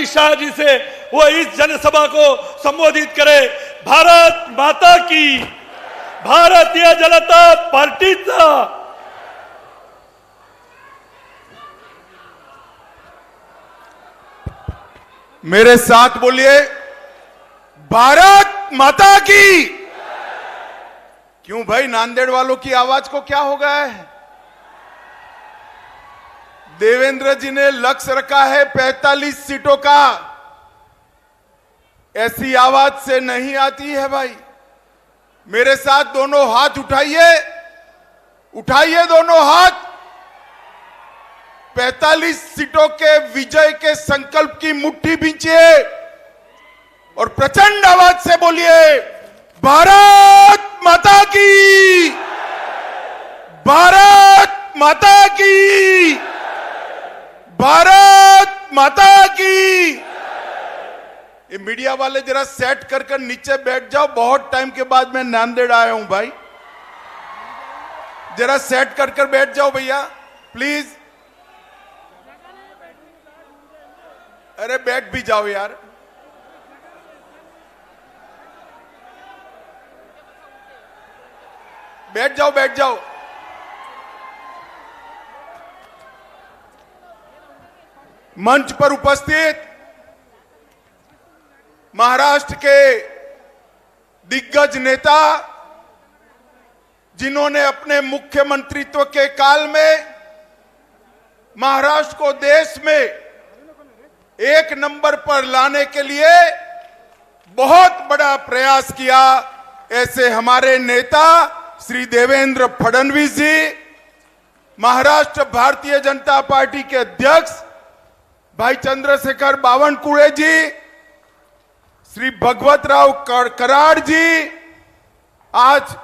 अमित शाह जी से वो इस जनसभा को संबोधित करे। भारत माता की, भारतीय जनता पार्टीचा। मेरे साथ बोलिए, भारत माता की। क्यों भाई, नांदेड़ वालों की आवाज को क्या हो गया है? देवेंद्र जी ने लक्ष्य रखा है 45 सीटों का। ऐसी आवाज से नहीं आती है भाई। मेरे साथ दोनों हाथ उठाइए, उठाइए दोनों हाथ। 45 सीटों के विजय के संकल्प की मुट्ठी बींचिए और प्रचंड आवाज से बोलिए, भारत माता की, भारत माता की, भारत माता की। ये मीडिया वाले जरा सेट कर नीचे बैठ जाओ। बहुत टाइम के बाद मैं नांदेड़ आया हूं भाई, जरा सेट कर बैठ जाओ भैया प्लीज। अरे बैठ भी जाओ यार। बैठ जाओ, बैठ जाओ। मंच पर उपस्थित महाराष्ट्र के दिग्गज नेता, जिन्होंने अपने मुख्यमंत्रित्व के काल में महाराष्ट्र को देश में एक नंबर पर लाने के लिए बहुत बड़ा प्रयास किया, ऐसे हमारे नेता श्री देवेंद्र फडणवीस जी, महाराष्ट्र भारतीय जनता पार्टी के अध्यक्ष भाई चंद्रशेखर बावनकुळे जी, श्री भगवतराव कराड़ जी, आज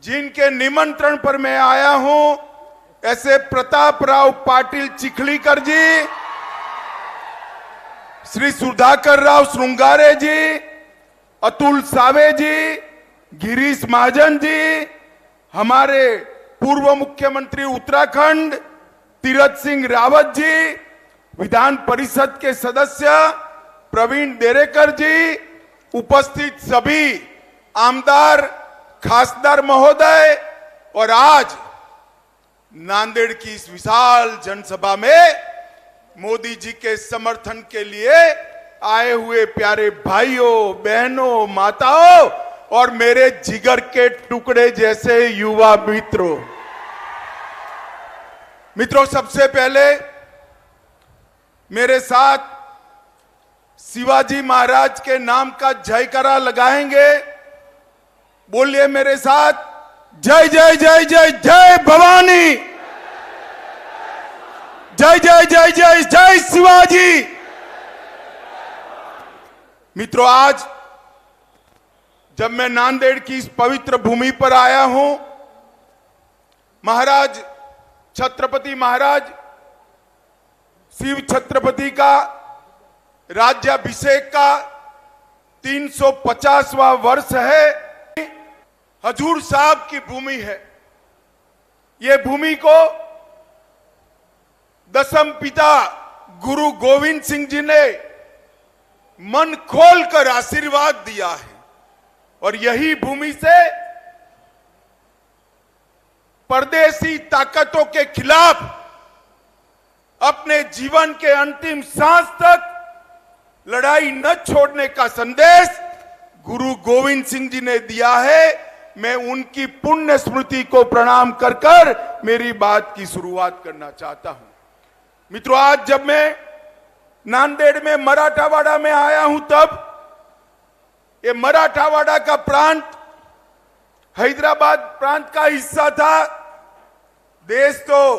जिनके निमंत्रण पर मैं आया हूं, ऐसे प्रताप राव पाटिल चिखलीकर जी, श्री सुधाकर राव श्रृंगारे जी, अतुल सावे जी, गिरीश महाजन जी, हमारे पूर्व मुख्यमंत्री उत्तराखंड तीरथ सिंह रावत जी, विधान परिषद के सदस्य प्रवीण देरेकर जी, उपस्थित सभी आमदार खासदार महोदय, और आज नांदेड़ की इस विशाल जनसभा में मोदी जी के समर्थन के लिए आए हुए प्यारे भाइयों, बहनों, माताओं और मेरे जिगर के टुकड़े जैसे युवा मित्रों, सबसे पहले मेरे साथ शिवाजी महाराज के नाम का जयकारा लगाएंगे। बोलिए मेरे साथ, जय जय जय जय जय भवानी, जय जय जय जय जय शिवाजी। मित्रों, आज जब मैं नांदेड़ की इस पवित्र भूमि पर आया हूं, महाराज छत्रपति महाराज शिव छत्रपति का राज्याभिषेक का 350वां वर्ष है। हजूर साहब की भूमि है। ये भूमि को दसम पिता गुरु गोविंद सिंह जी ने मन खोलकर आशीर्वाद दिया है, और यही भूमि से परदेशी ताकतों के खिलाफ अपने जीवन के अंतिम सांस तक लड़ाई न छोड़ने का संदेश गुरु गोविंद सिंह जी ने दिया है। मैं उनकी पुण्य स्मृति को प्रणाम कर मेरी बात की शुरुआत करना चाहता हूं। मित्रों, आज जब मैं नांदेड़ में मराठावाड़ा में आया हूं, तब ये मराठावाड़ा का प्रांत हैदराबाद प्रांत का हिस्सा था। देश तो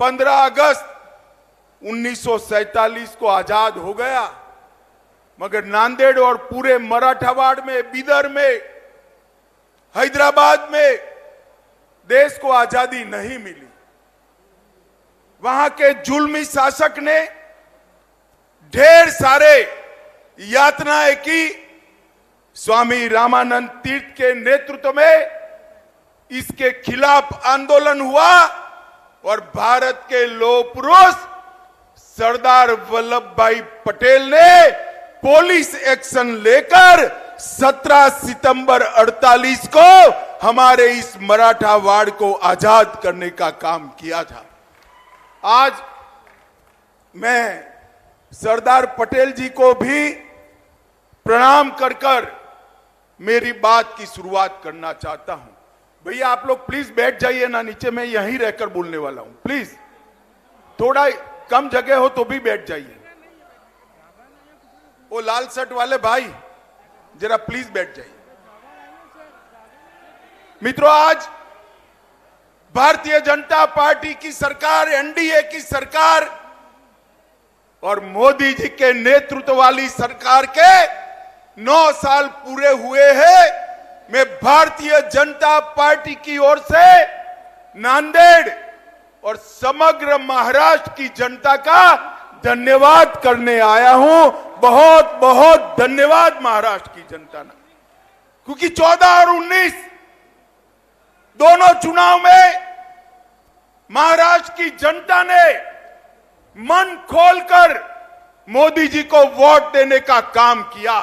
15 अगस्त 1947 को आजाद हो गया, मगर नांदेड़ और पूरे मराठावाड़ में, बीदर में, हैदराबाद में देश को आजादी नहीं मिली। वहां के जुल्मी शासक ने ढेर सारे यातनाएं की। स्वामी रामानंद तीर्थ के नेतृत्व में इसके खिलाफ आंदोलन हुआ और भारत के लौह पुरुष सरदार वल्लभ भाई पटेल ने पुलिस एक्शन लेकर 17 सितंबर 48 को हमारे इस मराठा वाड़ को आजाद करने का काम किया था। आज मैं सरदार पटेल जी को भी प्रणाम कर मेरी बात की शुरुआत करना चाहता हूं। भैया आप लोग प्लीज बैठ जाइए ना नीचे, मैं यहीं रहकर बोलने वाला हूं। प्लीज थोड़ा कम जगह हो तो भी बैठ जाइए। वो लाल शर्ट वाले भाई जरा प्लीज बैठ जाइए। मित्रों, आज भारतीय जनता पार्टी की सरकार, एनडीए की सरकार और मोदी जी के नेतृत्व वाली सरकार के 9 साल पूरे हुए हैं। मैं भारतीय जनता पार्टी की ओर से नांदेड़ और समग्र महाराष्ट्र की जनता का धन्यवाद करने आया हूं। बहुत बहुत धन्यवाद महाराष्ट्र की जनता ने, क्योंकि 14 और 19 दोनों चुनाव में महाराष्ट्र की जनता ने मन खोलकर मोदी जी को वोट देने का काम किया।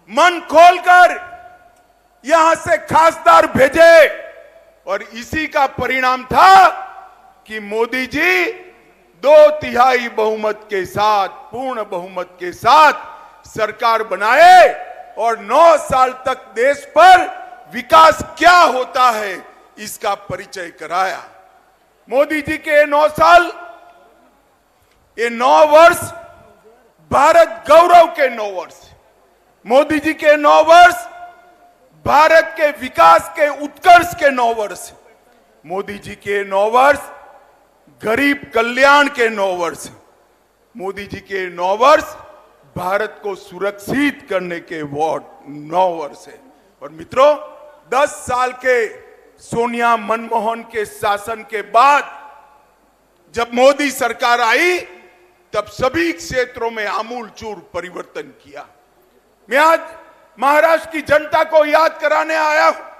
मन खोलकर यहां से खासदार भेजे और इसी का परिणाम था कि मोदी जी 2/3 बहुमत के साथ, पूर्ण बहुमत के साथ सरकार बनाए और 9 साल तक देश पर विकास क्या होता है इसका परिचय कराया। मोदी जी के 9 साल, ये 9 वर्ष भारत गौरव के 9 वर्ष। मोदी जी के 9 वर्ष भारत के विकास के उत्कर्ष के 9 वर्ष। मोदी जी के 9 वर्ष गरीब कल्याण के 9 वर्ष। मोदी जी के 9 वर्ष भारत को सुरक्षित करने के 9 वर्ष है। और मित्रों, 10 साल के सोनिया मनमोहन के शासन के बाद जब मोदी सरकार आई तब सभी क्षेत्रों में आमूलचूल परिवर्तन किया। मैं आज महाराष्ट्र की जनता को याद कराने आया हूं।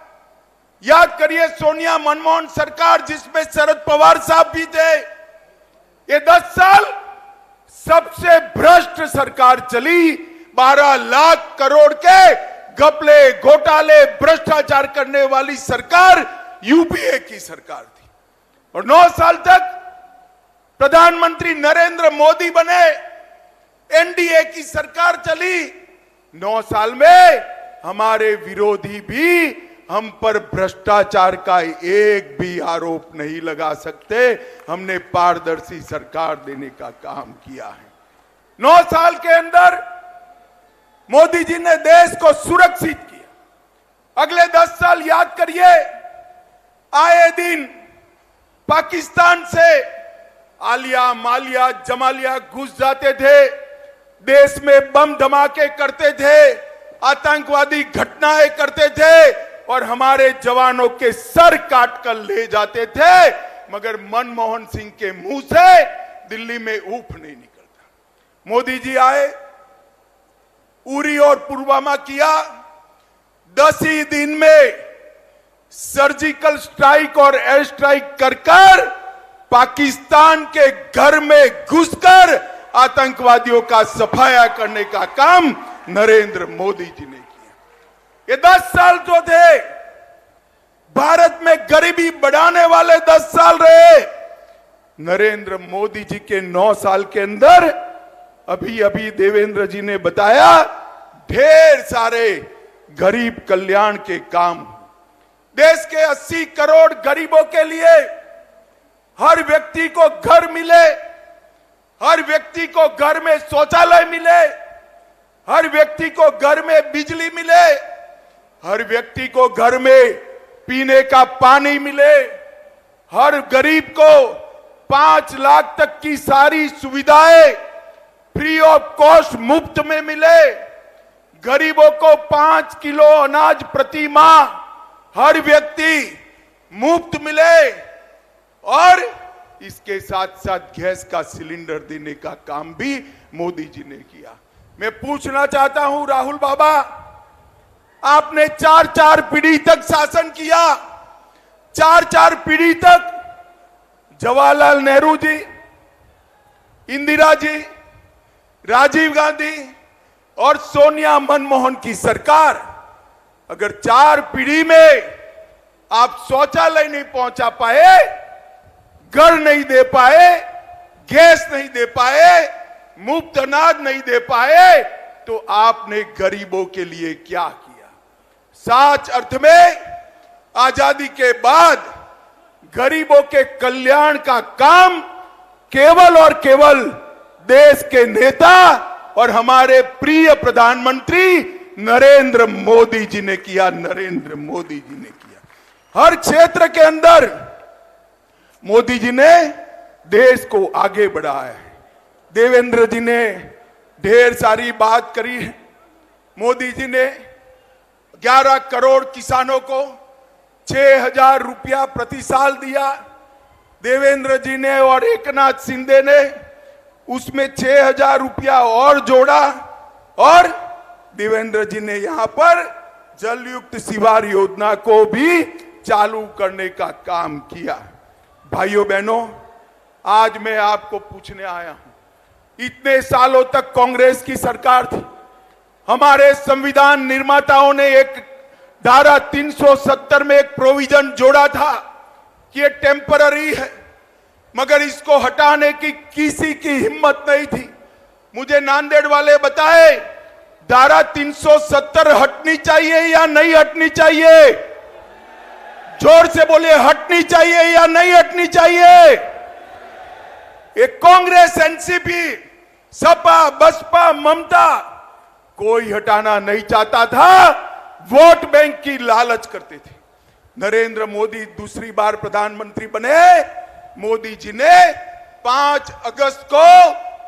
याद करिए सोनिया मनमोहन सरकार, जिसमें शरद पवार साहब भी थे। ये 10 साल सबसे भ्रष्ट सरकार चली। 12 लाख करोड़ के घपले, घोटाले, भ्रष्टाचार करने वाली सरकार यूपीए की सरकार थी। और 9 साल तक प्रधानमंत्री नरेंद्र मोदी बने, एनडीए की सरकार चली। 9 साल में हमारे विरोधी भी हम पर भ्रष्टाचार का एक भी आरोप नहीं लगा सकते। हमने पारदर्शी सरकार देने का काम किया है। 9 साल के अंदर मोदी जी ने देश को सुरक्षित किया। अगले 10 साल याद करिए, आए दिन पाकिस्तान से आलिया, मालिया, जमालिया घुस जाते थे, देश में बम धमाके करते थे, आतंकवादी घटनाएं करते थे और हमारे जवानों के सर काट कर ले जाते थे। मगर मनमोहन सिंह के मुंह से दिल्ली में ऊफ नहीं निकलता। मोदी जी आए, उरी और पुलवामा किया। 10 ही दिन में सर्जिकल स्ट्राइक और एयर स्ट्राइक कर पाकिस्तान के घर में घुसकर आतंकवादियों का सफाया करने का काम नरेंद्र मोदी जी ने किया। ये 10 साल जो थे भारत में गरीबी बढ़ाने वाले 10 साल रहे। नरेंद्र मोदी जी के 9 साल के अंदर अभी देवेंद्र जी ने बताया, ढेर सारे गरीब कल्याण के काम। देश के 80 करोड़ गरीबों के लिए हर व्यक्ति को घर मिले, हर व्यक्ति को घर में शौचालय मिले, हर व्यक्ति को घर में बिजली मिले, हर व्यक्ति को घर में पीने का पानी मिले, हर गरीब को 5 लाख तक की सारी सुविधाएं फ्री ऑफ कॉस्ट मुफ्त में मिले, गरीबों को 5 किलो अनाज प्रति माह हर व्यक्ति मुफ्त मिले और इसके साथ साथ गैस का सिलेंडर देने का काम भी मोदी जी ने किया। मैं पूछना चाहता हूं राहुल बाबा, आपने 4 पीढ़ी तक शासन किया, 4 पीढ़ी तक। जवाहरलाल नेहरू जी, इंदिरा जी, राजीव गांधी और सोनिया मनमोहन की सरकार अगर 4 पीढ़ी में आप शौचालय नहीं पहुंचा पाए, घर नहीं दे पाए, गैस नहीं दे पाए, मुफ्त अनाज नहीं दे पाए, तो आपने गरीबों के लिए क्या किया? सच अर्थ में आजादी के बाद गरीबों के कल्याण का काम केवल और केवल देश के नेता और हमारे प्रिय प्रधानमंत्री नरेंद्र मोदी जी ने किया। नरेंद्र मोदी जी ने किया। हर क्षेत्र के अंदर मोदी जी ने देश को आगे बढ़ाया है। देवेंद्र जी ने ढेर सारी बात करी है। मोदी जी ने 11 करोड़ किसानों को 6,000 रुपया प्रति साल दिया। देवेंद्र जी ने और एकनाथ शिंदे ने उसमें 6,000 रुपया और जोड़ा और देवेंद्र जी ने यहां पर जलयुक्त शिवार योजना को भी चालू करने का काम किया। भाइयों बहनों, आज मैं आपको पूछने आया हूं, इतने सालों तक कांग्रेस की सरकार थी। हमारे संविधान निर्माताओं ने एक धारा 370 में एक प्रोविजन जोड़ा था कि ये टेम्पररी है, मगर इसको हटाने की किसी की हिम्मत नहीं थी। मुझे नांदेड़ वाले बताए, धारा 370 हटनी चाहिए या नहीं हटनी चाहिए? जोर से बोलिए, हटनी चाहिए या नहीं हटनी चाहिए? एक कांग्रेस, एनसीपी, सपा, बसपा, ममता कोई हटाना नहीं चाहता था, वोट बैंक की लालच करते थे। नरेंद्र मोदी दूसरी बार प्रधानमंत्री बने। मोदी जी ने 5 अगस्त को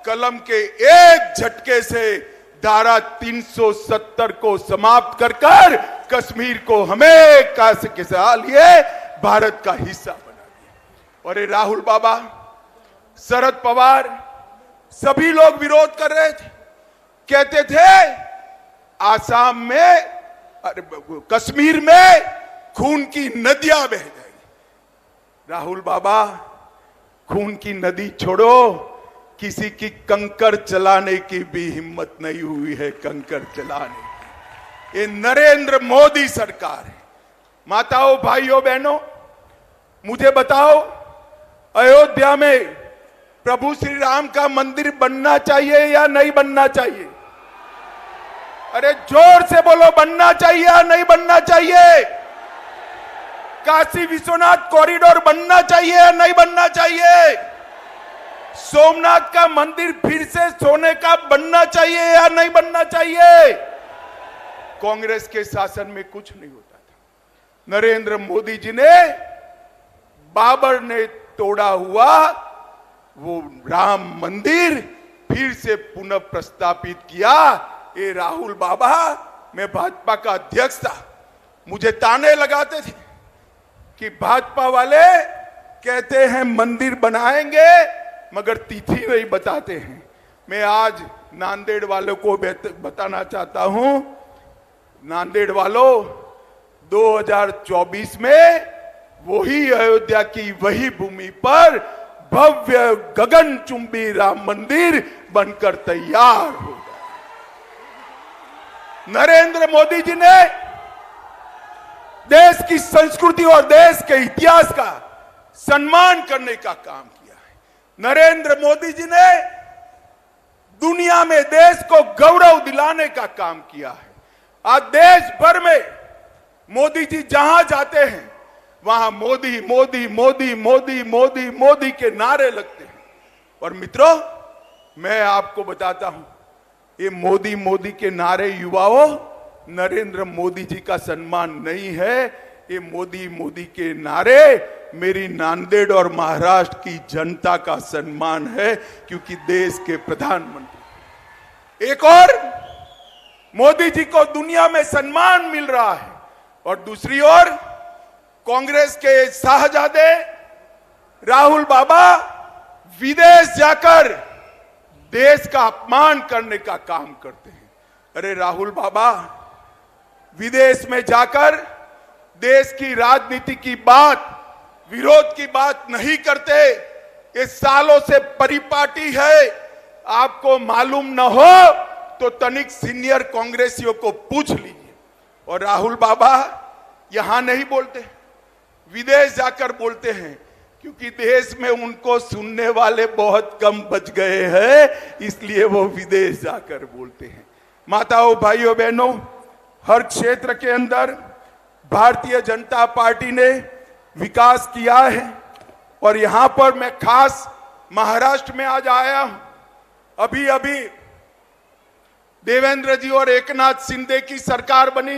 कलम के एक झटके से धारा 370 को समाप्त कर कश्मीर को हमेशा के लिए भारत का हिस्सा बना दिया। और ये राहुल बाबा, शरद पवार, सभी लोग विरोध कर रहे थे। कहते थे आसाम में, कश्मीर में खून की नदियां बह जाएगी। राहुल बाबा, खून की नदी छोड़ो, किसी की कंकर चलाने की भी हिम्मत नहीं हुई है। कंकर चलाने की ये नरेंद्र मोदी सरकार है। माताओं, भाइयों, बहनों, मुझे बताओ, अयोध्या में प्रभु श्री राम का मंदिर बनना चाहिए या नहीं बनना चाहिए? अरे जोर से बोलो, बनना चाहिए या नहीं बनना चाहिए? काशी विश्वनाथ कॉरिडोर बनना चाहिए या नहीं बनना चाहिए? सोमनाथ का मंदिर फिर से सोने का बनना चाहिए या नहीं बनना चाहिए? कांग्रेस के शासन में कुछ नहीं होता था। नरेंद्र मोदी जी ने बाबर ने तोड़ा हुआ वो राम मंदिर फिर से पुनः प्रस्तापित किया। ये राहुल बाबा, मैं भाजपा का अध्यक्ष था, मुझे ताने लगाते थे कि भाजपा वाले कहते हैं मंदिर बनाएंगे मगर तिथि नहीं बताते हैं। मैं आज नांदेड़ वालों को बताना चाहता हूं, नांदेड़ वालों, 2024 में वही अयोध्या की वही भूमि पर भव्य गगनचुंबी राम मंदिर बनकर तैयार होगा। नरेंद्र मोदी जी ने देश की संस्कृति और देश के इतिहास का सम्मान करने का काम किया है। नरेंद्र मोदी जी ने दुनिया में देश को गौरव दिलाने का काम किया है। आज देश भर में मोदी जी जहां जाते हैं वहां मोदी मोदी मोदी मोदी मोदी मोदी के नारे लगते हैं। और मित्रों, मैं आपको बताता हूं, ये मोदी मोदी के नारे युवाओं नरेंद्र मोदी जी का सम्मान नहीं है। ये मोदी मोदी के नारे मेरी नांदेड़ और महाराष्ट्र की जनता का सम्मान है, क्योंकि देश के प्रधानमंत्री। एक और मोदी जी को दुनिया में सम्मान मिल रहा है और दूसरी ओर कांग्रेस के शाहजादे राहुल बाबा विदेश जाकर देश का अपमान करने का काम करते हैं। अरे राहुल बाबा, विदेश में जाकर देश की राजनीति की बात, विरोध की बात नहीं करते, ये सालों से परिपाटी है। आपको मालूम न हो तो तनिक सीनियर कांग्रेसियों को पूछ लीजिए। और राहुल बाबा यहां नहीं बोलते, विदेश जाकर बोलते हैं, क्योंकि देश में उनको सुनने वाले बहुत कम बच गए हैं, इसलिए वो विदेश जाकर बोलते हैं। माताओं, भाइयों, बहनों, हर क्षेत्र के अंदर भारतीय जनता पार्टी ने विकास किया है। और यहां पर मैं खास महाराष्ट्र में आज आया हूं। अभी अभी देवेंद्र जी और एकनाथ शिंदे की सरकार बनी,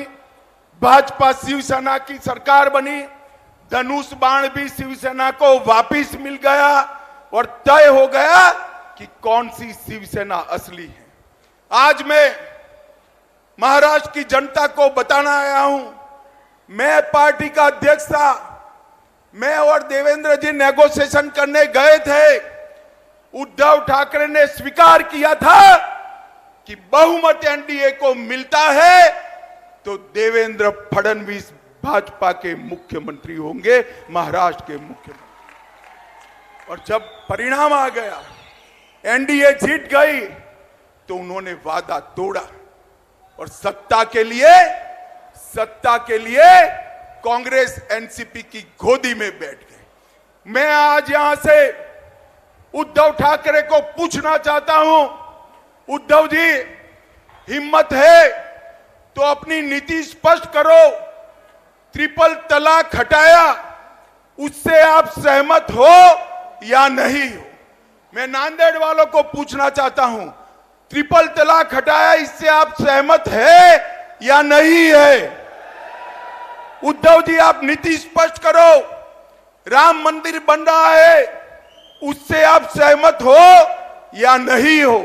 भाजपा शिवसेना की सरकार बनी, धनुष बाण भी शिवसेना को वापिस मिल गया और तय हो गया कि कौन सी शिवसेना असली है। आज मैं महाराष्ट्र की जनता को बताना आया हूं, मैं पार्टी का अध्यक्ष था, मैं और देवेंद्र जी नेगोशिएशन करने गए थे। उद्धव ठाकरे ने स्वीकार किया था कि बहुमत एनडीए को मिलता है तो देवेंद्र फडणवीस भाजपा के मुख्यमंत्री होंगे, महाराष्ट्र के मुख्यमंत्री। और जब परिणाम आ गया, एनडीए जीत गई, तो उन्होंने वादा तोड़ा और सत्ता के लिए कांग्रेस एनसीपी की गोदी में बैठ गए। मैं आज यहां से उद्धव ठाकरे को पूछना चाहता हूं, उद्धव जी, हिम्मत है तो अपनी नीति स्पष्ट करो। ट्रिपल तलाक हटाया, उससे आप सहमत हो या नहीं हो? मैं नांदेड़ वालों को पूछना चाहता हूं, ट्रिपल तलाक हटाया, इससे आप सहमत है या नहीं है? उद्धव जी, आप नीति स्पष्ट करो। राम मंदिर बन रहा है, उससे आप सहमत हो या नहीं हो?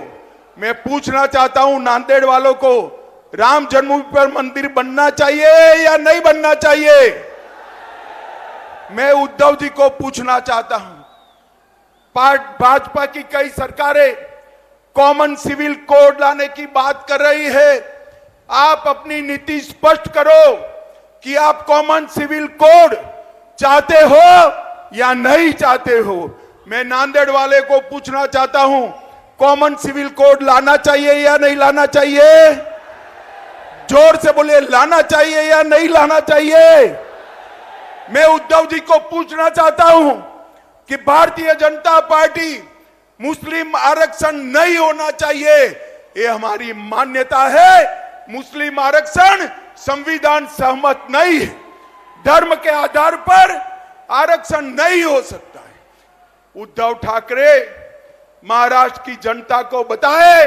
मैं पूछना चाहता हूं नांदेड़ वालों को, राम जन्मभूमि पर मंदिर बनना चाहिए या नहीं बनना चाहिए? मैं उद्धव जी को पूछना चाहता हूं। भाजपा की कई सरकारें कॉमन सिविल कोड लाने की बात कर रही है। आप अपनी नीति स्पष्ट करो कि आप कॉमन सिविल कोड चाहते हो या नहीं चाहते हो। मैं नांदेड़ वाले को पूछना चाहता हूं, कॉमन सिविल कोड लाना चाहिए या नहीं लाना चाहिए? जोर से बोलिए, लाना चाहिए या नहीं लाना चाहिए? मैं उद्धव जी को पूछना चाहता हूं कि भारतीय जनता पार्टी, मुस्लिम आरक्षण नहीं होना चाहिए, ये हमारी मान्यता है। मुस्लिम आरक्षण संविधान सहमत नहीं है, धर्म के आधार पर आरक्षण नहीं हो सकता है। उद्धव ठाकरे महाराष्ट्र की जनता को बताए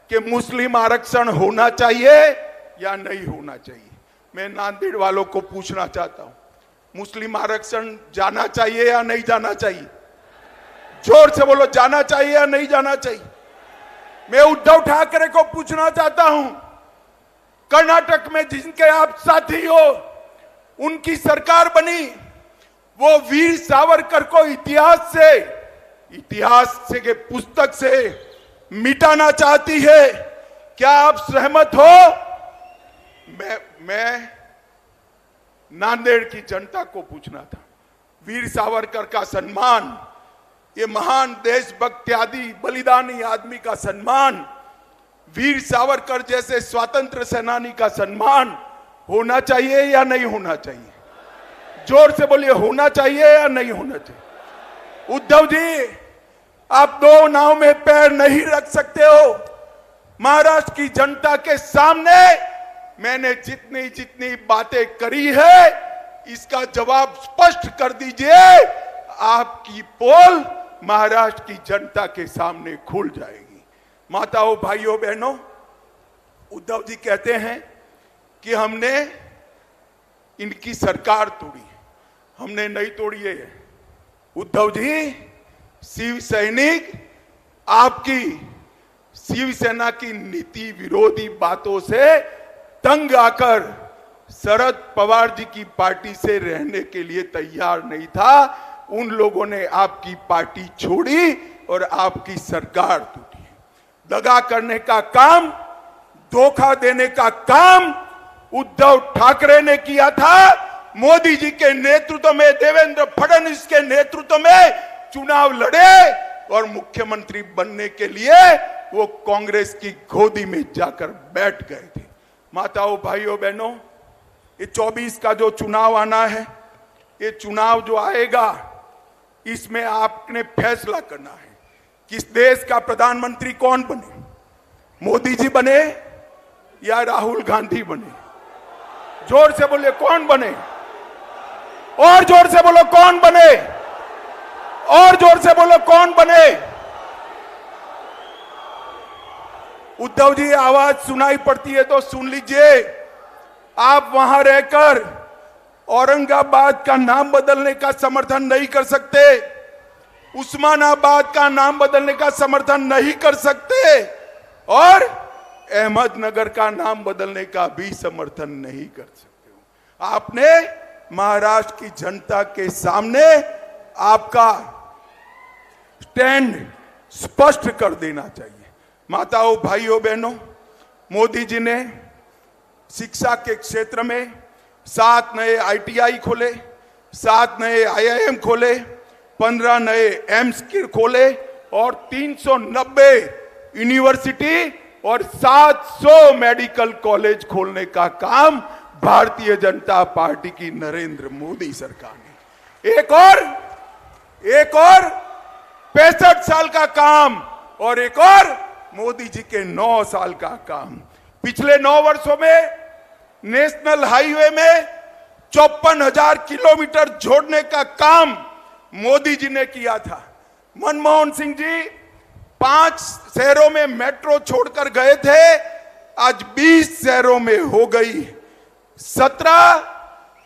कि मुस्लिम आरक्षण होना चाहिए या नहीं होना चाहिए। मैं नांदेड़ वालों को पूछना चाहता हूं, मुस्लिम आरक्षण जाना चाहिए या नहीं जाना चाहिए? जोर से बोलो, जाना चाहिए या नहीं जाना चाहिए? मैं उद्धव ठाकरे को पूछना चाहता हूं, कर्नाटक में जिनके आप साथी हो, उनकी सरकार बनी, वो वीर सावरकर को इतिहास से के पुस्तक से मिटाना चाहती है। क्या आप सहमत हो? मैं नांदेड़ की जनता को पूछना था, वीर सावरकर का सम्मान, ये महान देशभक्त आदि बलिदानी आदमी का सम्मान, वीर सावरकर जैसे स्वतंत्र सेनानी का सम्मान होना चाहिए या नहीं होना चाहिए? जोर से बोलिए, होना चाहिए या नहीं होना चाहिए? उद्धव जी, आप दो नाव में पैर नहीं रख सकते हो। महाराष्ट्र की जनता के सामने मैंने जितनी बातें करी है, इसका जवाब स्पष्ट कर दीजिए। आपकी पोल महाराष्ट्र की जनता के सामने खुल जाएगी। माताओं, भाइयों, बहनों, उद्धव जी कहते हैं कि हमने इनकी सरकार तोड़ी, हमने नहीं तोड़ी है। उद्धव जी, शिव सैनिक आपकी शिवसेना की नीति विरोधी बातों से तंग आकर शरद पवार जी की पार्टी से रहने के लिए तैयार नहीं था। उन लोगों ने आपकी पार्टी छोड़ी और आपकी सरकार टूटी। दगा करने का काम, धोखा देने का काम उद्धव ठाकरे ने किया था। मोदी जी के नेतृत्व में, देवेंद्र फडणवीस के नेतृत्व में चुनाव लड़े और मुख्यमंत्री बनने के लिए वो कांग्रेस की गोदी में जाकर बैठ गए थे। माताओं, भाइयों, बहनों, ये 24 का जो चुनाव आना है, ये चुनाव जो आएगा, इसमें आपने फैसला करना है किस देश का प्रधानमंत्री कौन बने, मोदी जी बने या राहुल गांधी बने। जोर से बोले कौन बने, और जोर से बोलो कौन बने, और जोर से बोलो कौन बने। उद्धव जी, आवाज सुनाई पड़ती है तो सुन लीजिए। आप वहां रहकर औरंगाबाद का नाम बदलने का समर्थन नहीं कर सकते, उस्मानाबाद का नाम बदलने का समर्थन नहीं कर सकते, और अहमदनगर का नाम बदलने का भी समर्थन नहीं कर सकते हो। आपने महाराष्ट्र की जनता के सामने आपका स्टैंड स्पष्ट कर देना चाहिए। माताओं, भाइयों, बहनों, मोदी जी ने शिक्षा के क्षेत्र में 7 नए ITI खोले, 7 नए IIM खोले, 15 नए एम्स खोले और 390 यूनिवर्सिटी और 700 मेडिकल कॉलेज खोलने का काम भारतीय जनता पार्टी की नरेंद्र मोदी सरकार ने। एक और 65 साल का काम और एक और मोदी जी के 9 साल का काम। पिछले 9 वर्षों में नेशनल हाईवे में 54,000 किलोमीटर जोड़ने का काम मोदी जी ने किया था। मनमोहन सिंह जी 5 शहरों में मेट्रो छोड़कर गए थे, आज 20 शहरों में हो गई। 17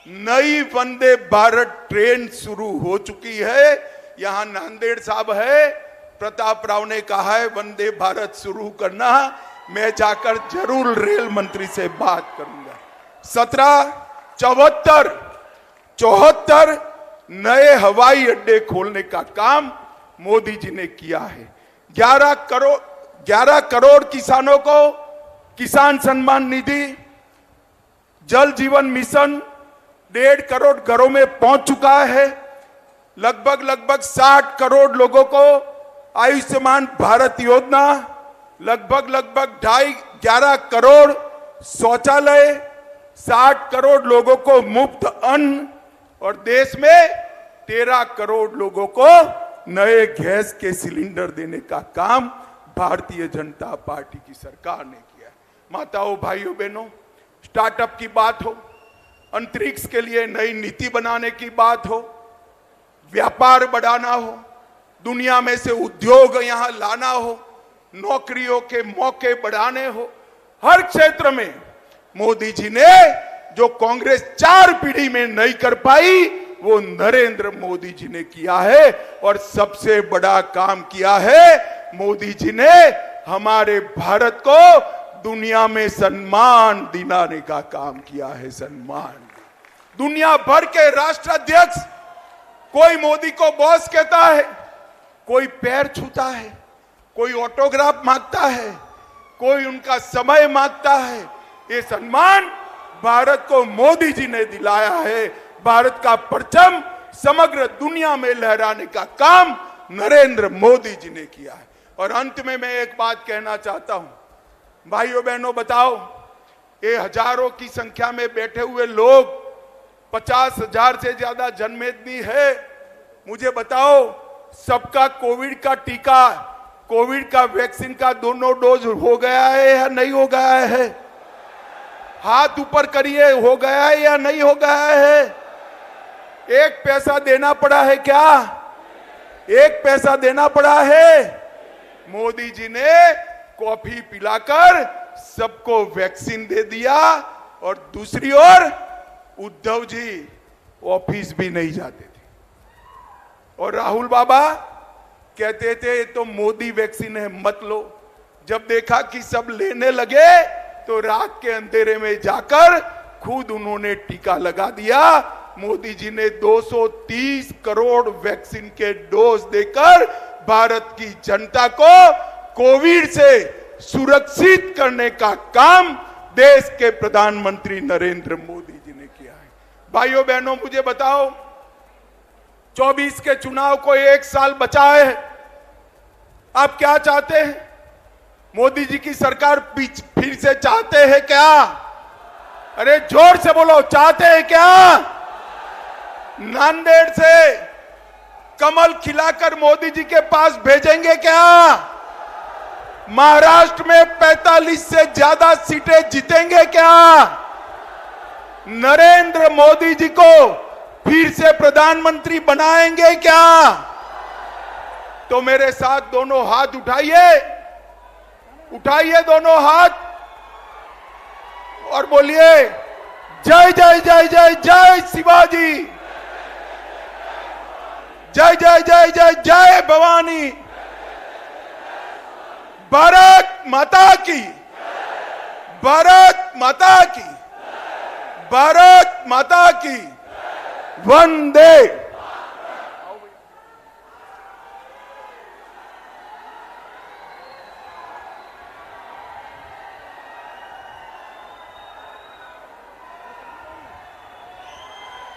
नई वंदे भारत ट्रेन शुरू हो चुकी है। यहां नांदेड़ साहब है, प्रताप राव ने कहा है वंदे भारत शुरू करना, मैं जाकर जरूर रेल मंत्री से बात करूंगा। 74 नए हवाई अड्डे खोलने का काम मोदी जी ने किया है। 11 करोड़ किसानों को किसान सम्मान निधि, जल जीवन मिशन 1.5 करोड़ घरों में पहुंच चुका है। लगभग 60 करोड़ लोगों को आयुष्मान भारत योजना, लगभग 11 करोड़ शौचालय, 60 करोड़ लोगों को मुफ्त अन्न और देश में 13 करोड़ लोगों को नए गैस के सिलेंडर देने का काम भारतीय जनता पार्टी की सरकार ने किया। माताओं, भाइयों, बहनों, स्टार्टअप की बात हो, अंतरिक्ष के लिए नई नीति बनाने की बात हो, व्यापार बढ़ाना हो, दुनिया में से उद्योग यहां लाना हो, नौकरियों के मौके बढ़ाने हो, हर क्षेत्र में मोदी जी ने जो कांग्रेस 4 पीढ़ी में नहीं कर पाई वो नरेंद्र मोदी जी ने किया है। और सबसे बड़ा काम किया है मोदी जी ने, हमारे भारत को दुनिया में सम्मान दिलाने का काम किया है। सम्मान, दुनिया भर के राष्ट्राध्यक्ष कोई मोदी को बॉस कहता है, कोई पैर छूता है, कोई ऑटोग्राफ मांगता है, कोई उनका समय मांगता है। ये सम्मान भारत को मोदी जी ने दिलाया है। भारत का परचम समग्र दुनिया में लहराने का काम नरेंद्र मोदी जी ने किया है। और अंत में मैं एक बात कहना चाहता हूं, भाइयों बहनों, बताओ, ये हजारों की संख्या में बैठे हुए लोग, 50,000 से ज्यादा जनमेदनी है, मुझे बताओ, सबका कोविड का टीका, कोविड का वैक्सीन का दोनों डोज हो गया है या नहीं हो गया है? हाथ ऊपर करिए, हो गया है या नहीं हो गया है? 1 पैसा देना पड़ा है क्या? 1 पैसा देना पड़ा है? मोदी जी ने कॉफी पिलाकर सबको वैक्सीन दे दिया। और दूसरी ओर उद्धव जी ऑफिस भी नहीं जाते थे और राहुल बाबा कहते थे तो मोदी वैक्सीन है, मत लो। जब देखा कि सब लेने लगे तो रात के अंधेरे में जाकर खुद उन्होंने टीका लगा दिया। मोदी जी ने 230 करोड़ वैक्सीन के डोज देकर भारत की जनता को कोविड से सुरक्षित करने का काम देश के प्रधानमंत्री नरेंद्र मोदी जी ने किया है। भाइयों बहनों, मुझे बताओ, 24 के चुनाव को 1 साल बचा है। आप क्या चाहते हैं? मोदी जी की सरकार फिर से चाहते हैं क्या? अरे जोर से बोलो, चाहते हैं क्या? नांदेड़ से कमल खिलाकर मोदी जी के पास भेजेंगे क्या? महाराष्ट्र में 45 से ज्यादा सीटें जीतेंगे क्या? नरेंद्र मोदी जी को फिर से प्रधानमंत्री बनाएंगे क्या? तो मेरे साथ दोनों हाथ उठाइए, उठाइए दोनों हाथ और बोलिए जय जय जय जय जय शिवाजी, जय जय जय जय जय भवानी, भारत माता की, भारत माता की, भारत माता की, वंदे